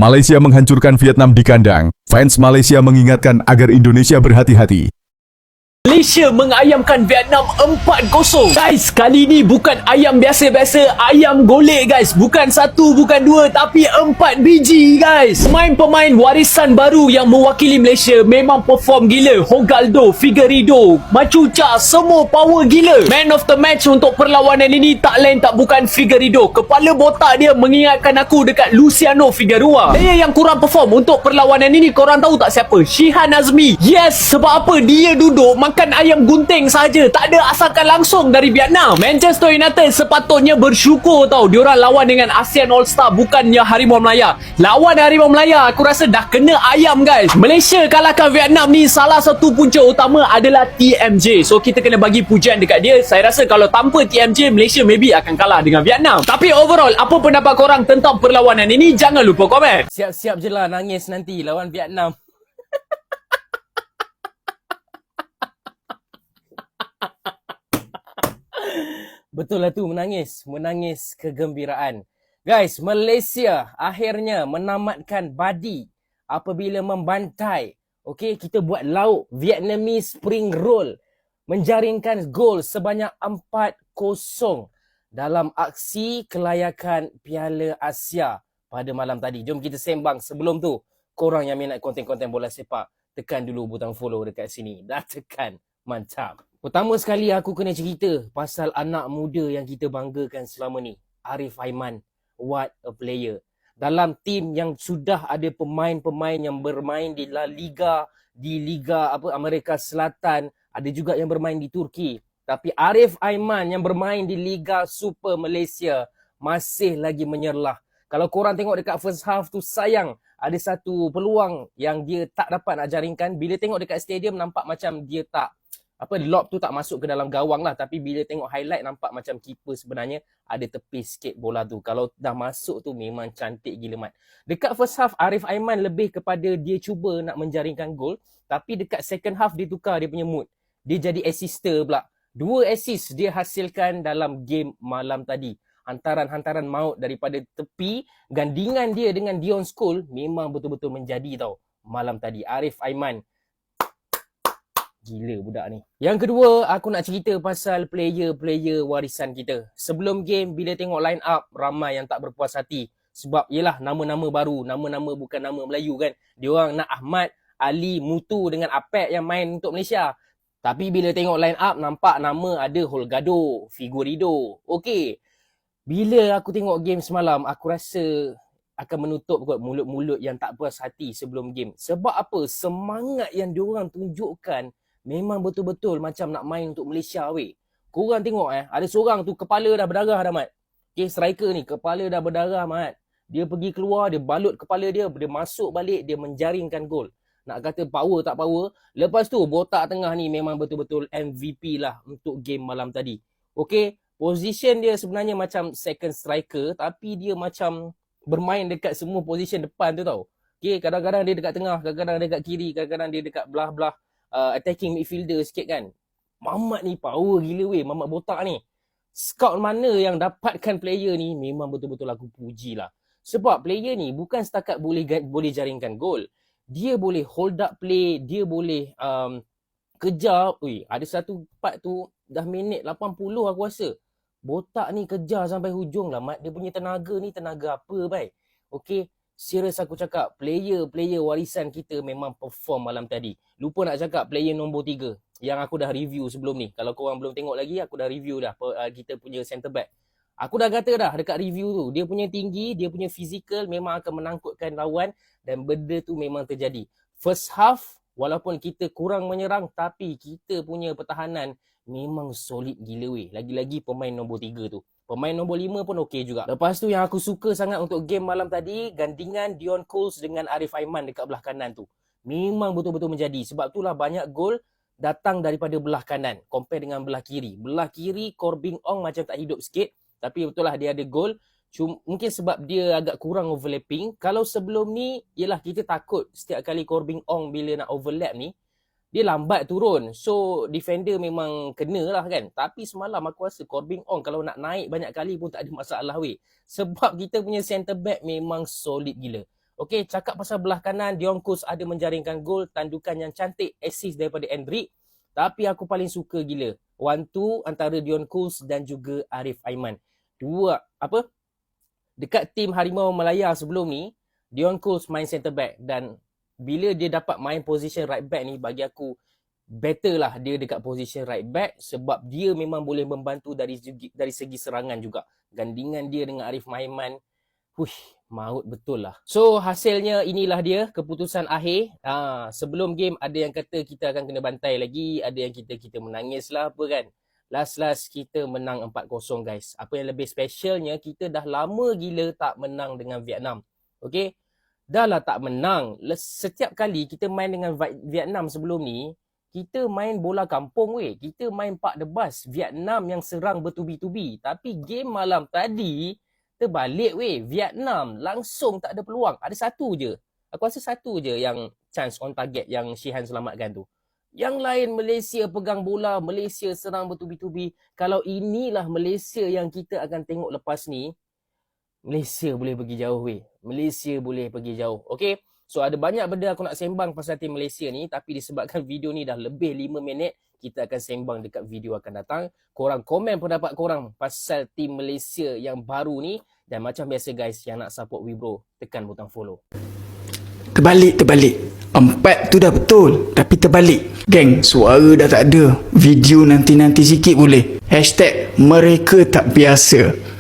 Malaysia menghancurkan Vietnam di kandang. Fans Malaysia mengingatkan agar Indonesia berhati-hati. Malaysia mengayamkan Vietnam 4-0. Guys, kali ni bukan ayam biasa-biasa, ayam golek guys. Bukan satu, bukan dua, tapi 4 biji guys. Pemain-pemain warisan baru yang mewakili Malaysia memang perform gila. Hogaldo, Figueiredo, Machuca, semua power gila. Man of the match untuk perlawanan ini tak lain tak bukan Figueiredo. Kepala botak dia mengingatkan aku dekat Luciano Figueroa. Player yang kurang perform untuk perlawanan ini, korang tahu tak siapa? Shihan Azmi. Yes, sebab apa? Dia duduk makan ayam gunting saja, tak ada asalkan langsung dari Vietnam. Manchester United sepatutnya bersyukur tau, diorang lawan dengan ASEAN All-Star, bukannya Harimau Melaya. Lawan Harimau Melaya aku rasa dah kena ayam guys. Malaysia kalahkan Vietnam ni, salah satu punca utama adalah TMJ. So kita kena bagi pujian dekat dia. Saya rasa kalau tanpa TMJ, Malaysia maybe akan kalah dengan Vietnam. Tapi overall, apa pendapat korang tentang perlawanan ini? Jangan lupa komen. Siap-siap je lah nangis nanti lawan Vietnam. Betul lah tu, menangis kegembiraan. Guys, Malaysia akhirnya menamatkan badi apabila membantai. Okey, kita buat lauk Vietnamese spring roll, menjaringkan gol sebanyak 4-0 dalam aksi kelayakan Piala Asia pada malam tadi. Jom kita sembang. Sebelum tu, korang yang minat konten-konten bola sepak, tekan dulu butang follow dekat sini. Dah tekan, mantap. Pertama sekali aku kena cerita pasal anak muda yang kita banggakan selama ni, Arif Aiman. What a player. Dalam tim yang sudah ada pemain-pemain yang bermain di La Liga, di Liga Amerika Selatan, ada juga yang bermain di Turki. Tapi Arif Aiman yang bermain di Liga Super Malaysia masih lagi menyerlah. Kalau korang tengok dekat first half tu, sayang ada satu peluang yang dia tak dapat nak jaringkan. Bila tengok dekat stadium nampak macam dia tak lob tu tak masuk ke dalam gawang lah. Tapi bila tengok highlight nampak macam keeper sebenarnya ada tepis sikit bola tu. Kalau dah masuk tu memang cantik gila mat. Dekat first half Arif Aiman lebih kepada dia cuba nak menjaringkan gol. Tapi dekat second half dia tukar dia punya mood. Dia jadi assister pula. 2 assist dia hasilkan dalam game malam tadi. Hantaran-hantaran maut daripada tepi. Gandingan dia dengan Dion Scholes memang betul-betul menjadi tau malam tadi. Arif Aiman, gila budak ni. Yang kedua, aku nak cerita pasal player-player warisan kita. Sebelum game, bila tengok line up, ramai yang tak berpuas hati. Sebab yelah nama-nama baru, nama-nama bukan nama Melayu kan. Diorang nak Ahmad, Ali, Mutu dengan Apek yang main untuk Malaysia. Tapi bila tengok line up, nampak nama ada Holgado, Figueiredo. Okey. Bila aku tengok game semalam, aku rasa akan menutup kot mulut-mulut yang tak puas hati sebelum game. Sebab apa? Semangat yang diorang tunjukkan memang betul-betul macam nak main untuk Malaysia weh. Korang tengok ada seorang tu kepala dah berdarah dah mat. Okay, striker ni kepala dah berdarah mat. Dia pergi keluar, dia balut kepala dia masuk balik, dia menjaringkan gol. Nak kata power tak power. Lepas tu botak tengah ni memang betul-betul MVP lah untuk game malam tadi. Okay, position dia sebenarnya macam second striker, tapi dia macam bermain dekat semua position depan tu tau. Okay, kadang-kadang dia dekat tengah, kadang-kadang dia dekat kiri, kadang-kadang dia dekat belah-belah attacking midfielder sikit kan. Mamat ni power gila weh, Mamat botak ni. Scout mana yang dapatkan player ni, memang betul-betul aku puji lah. Sebab player ni bukan setakat boleh jaringkan gol. Dia boleh hold up play, dia boleh kejar. Ui, ada satu part tu dah minit 80 aku rasa. Botak ni kejar sampai hujung lah mat. Dia punya tenaga ni tenaga apa baik. Okay, serius aku cakap, player warisan kita memang perform malam tadi. Lupa nak cakap player nombor 3 yang aku dah review sebelum ni. Kalau korang belum tengok lagi, aku dah review dah kita punya centre back. Aku dah kata dah dekat review tu, dia punya tinggi, dia punya fizikal memang akan menangkutkan lawan dan benda tu memang terjadi. First half, walaupun kita kurang menyerang, tapi kita punya pertahanan memang solid gila weh. Lagi-lagi pemain nombor 3 tu. Pemain nombor 5 pun okey juga. Lepas tu yang aku suka sangat untuk game malam tadi, gandingan Dion Scholes dengan Arif Aiman dekat belah kanan tu. Memang betul-betul menjadi. Sebab itulah banyak gol datang daripada belah kanan compare dengan belah kiri. Belah kiri Corbin Ong macam tak hidup sikit. Tapi betul lah dia ada gol. Mungkin sebab dia agak kurang overlapping. Kalau sebelum ni, yelah kita takut setiap kali Corbin Ong bila nak overlap ni, dia lambat turun. So defender memang kena lah kan. Tapi semalam aku rasa Corbin Ong kalau nak naik banyak kali pun tak ada masalah weh. Sebab kita punya centre back memang solid gila. Okey, cakap pasal belah kanan, Dion Kos ada menjaringkan gol, tandukan yang cantik, assist daripada Endrick. Tapi aku paling suka gila 1-2 antara Dion Kos dan juga Arif Aiman. Dekat tim Harimau Malaya sebelum ni, Dion Kos main centre back, dan bila dia dapat main position right back ni, bagi aku better lah dia dekat position right back, sebab dia memang boleh membantu dari segi serangan juga. Gandingan dia dengan Arif Aiman, maut betul lah. So hasilnya inilah dia keputusan akhir. Sebelum game ada yang kata kita akan kena bantai lagi, ada yang kita menangis lah apa kan. Last kita menang 4-0 guys. Apa yang lebih specialnya, kita dah lama gila tak menang dengan Vietnam. Okay, dah lah tak menang. Setiap kali kita main dengan Vietnam sebelum ni, kita main bola kampung weh. Kita main park the bus. Vietnam yang serang bertubi-tubi. Tapi game malam tadi terbalik weh. Vietnam langsung tak ada peluang. Ada satu je. Aku rasa satu je yang chance on target yang Shihan selamatkan tu. Yang lain Malaysia pegang bola, Malaysia serang bertubi-tubi. Kalau inilah Malaysia yang kita akan tengok lepas ni, Malaysia boleh pergi jauh weh. Malaysia boleh pergi jauh. Okay. So ada banyak benda aku nak sembang pasal tim Malaysia ni, tapi disebabkan video ni dah lebih 5 minit, kita akan sembang dekat video akan datang. Korang komen pendapat korang pasal tim Malaysia yang baru ni, dan macam biasa guys, yang nak support Wibro, tekan butang follow. Terbalik. 4 tu dah betul, tapi terbalik. Geng, suara dah tak ada. Video nanti-nanti sikit boleh. #mereka tak biasa.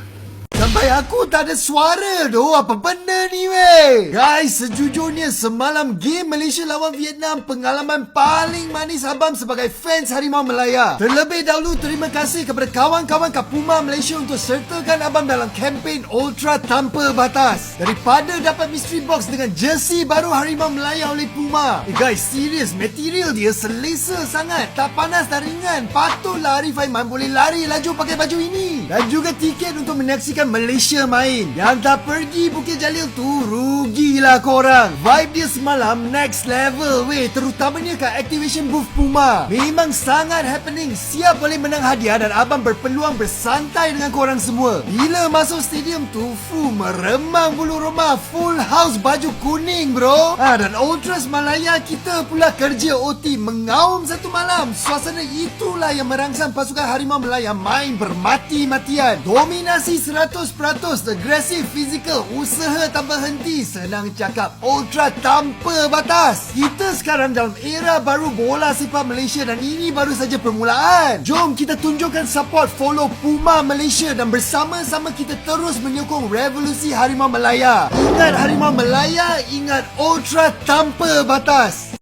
Sampai aku tak ada suara doh. Apa benda ni weh? Guys, sejujurnya semalam game Malaysia lawan Vietnam pengalaman paling manis abang sebagai fans Harimau Malaya. Terlebih dahulu terima kasih kepada kawan-kawan kat Puma Malaysia untuk sertakan abang dalam kempen Ultra Tanpa Batas. Daripada dapat mystery box dengan jersey baru Harimau Malaya oleh Puma. Guys, serius, material dia selesa sangat. Tak panas dan ringan. Patutlah Arif Aiman boleh lari laju pakai baju ini. Dan juga tiket untuk menyaksikan Malaysia main. Yang tak pergi Bukit Jalil tu, rugilah korang. Vibe dia semalam next level weh. Terutamanya kat activation booth Puma. Memang sangat happening. Siap boleh menang hadiah dan abang berpeluang bersantai dengan korang semua. Bila masuk stadium tu, meremang bulu rumah. Full house baju kuning bro. Dan Ultras Malaya kita pula kerja OT mengaum satu malam. Suasana itulah yang merangsang pasukan Harimau Malaya main bermati-matian. Dominasi 100%, agresif, fizikal, usaha tanpa henti. Senang cakap, Ultra Tanpa Batas. Kita sekarang dalam era baru bola sepak Malaysia dan ini baru saja permulaan. Jom kita tunjukkan support, follow Puma Malaysia dan bersama-sama kita terus menyokong revolusi Harimau Malaya. Ingat Harimau Malaya, ingat Ultra Tanpa Batas.